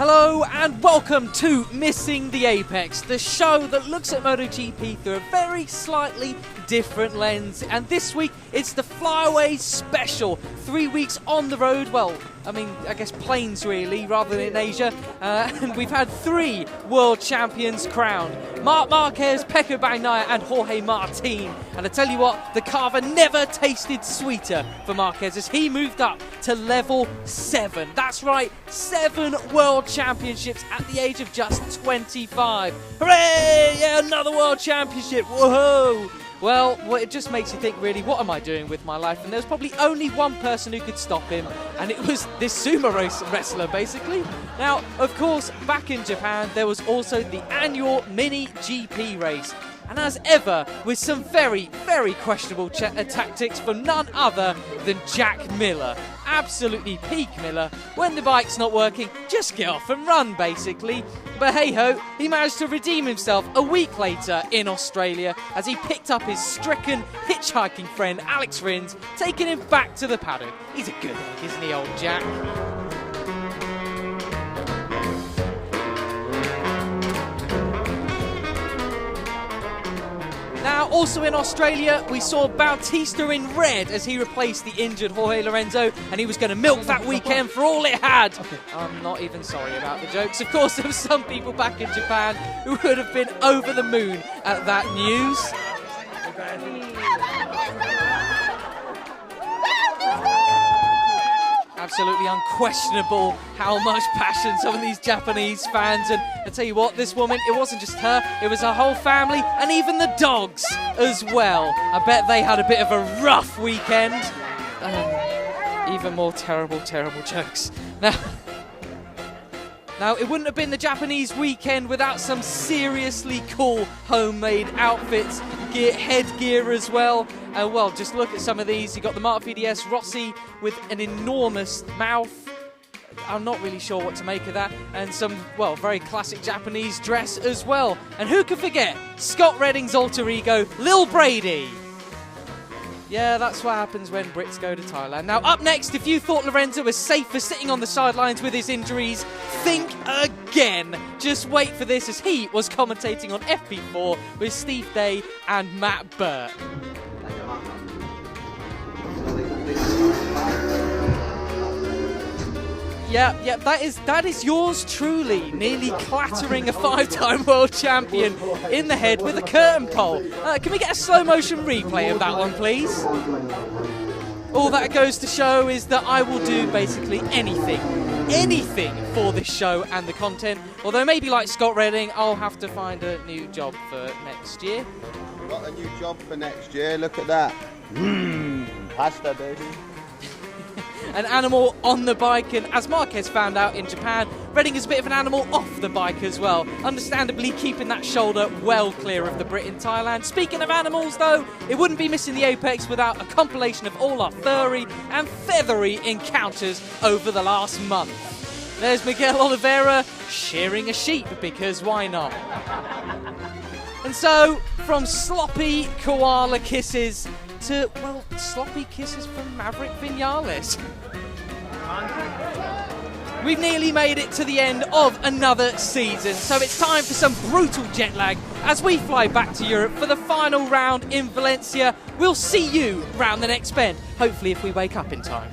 Hello and welcome to Missing the Apex, the show that looks at MotoGP through a very slightly different lens. And this week it's the Flyaway Special. 3 weeks on the road, well, I guess planes really, rather than in Asia. And we've had 3 world champions crowned. Marc Marquez, Pecco Bagnaia and Jorge Martin. And I tell you what, the carver never tasted sweeter for Marquez as he moved up to level 7. That's right, 7 world championships at the age of just 25. Hooray! Yeah, another world championship. Whoa! Well, it just makes you think, really, what am I doing with my life? And there's probably only one person who could stop him, and it was this sumo wrestler, basically. Now, of course, back in Japan, there was also the annual Mini GP race. And as ever, with some very, very questionable tactics from none other than Jack Miller. Absolutely peak Miller. When the bike's not working, just get off and run, basically. But hey-ho, he managed to redeem himself a week later in Australia as he picked up his stricken hitchhiking friend Alex Rins, taking him back to the paddock. He's a good egg, isn't he, old Jack? Now, also in Australia, we saw Bautista in red as he replaced the injured Jorge Lorenzo, and he was going to milk that weekend for all it had. I'm not even sorry about the jokes. Of course, there were some people back in Japan who would have been over the moon at that news. Absolutely unquestionable how much passion some of these Japanese fans, and I tell you what, this woman, it wasn't just her, it was her whole family and even the dogs as well. I bet they had a bit of a rough weekend. Even more terrible jokes. Now, it wouldn't have been the Japanese weekend without some seriously cool homemade outfits, headgear as well. And well, just look at some of these. You got the Mark VDS Rossi with an enormous mouth. I'm not really sure what to make of that. And some, well, very classic Japanese dress as well. And who could forget Scott Redding's alter ego, Lil Brady? Yeah, that's what happens when Brits go to Thailand. Now, up next, if you thought Lorenzo was safe for sitting on the sidelines with his injuries, think again. Just wait for this as he was commentating on FP4 with Steve Day and Matt Burt. Yeah, that is yours truly, nearly clattering a 5-time world champion in the head with a curtain pole. Can we get a slow motion replay of that one, please? All that goes to show is that I will do basically anything for this show and the content. Although maybe like Scott Redding, I'll have to find a new job for next year. We've got a new job for next year, look at that. Pasta, baby. An animal on the bike, and as Marquez found out in Japan, Redding is a bit of an animal off the bike as well, understandably keeping that shoulder well clear of the Brit in Thailand. Speaking of animals though, it wouldn't be Missing the Apex without a compilation of all our furry and feathery encounters over the last month. There's Miguel Oliveira shearing a sheep, because why not? And so, from sloppy koala kisses to, well, sloppy kisses from Maverick Vinales. We've nearly made it to the end of another season, so it's time for some brutal jet lag as we fly back to Europe for the final round in Valencia. We'll see you round the next bend, hopefully if we wake up in time.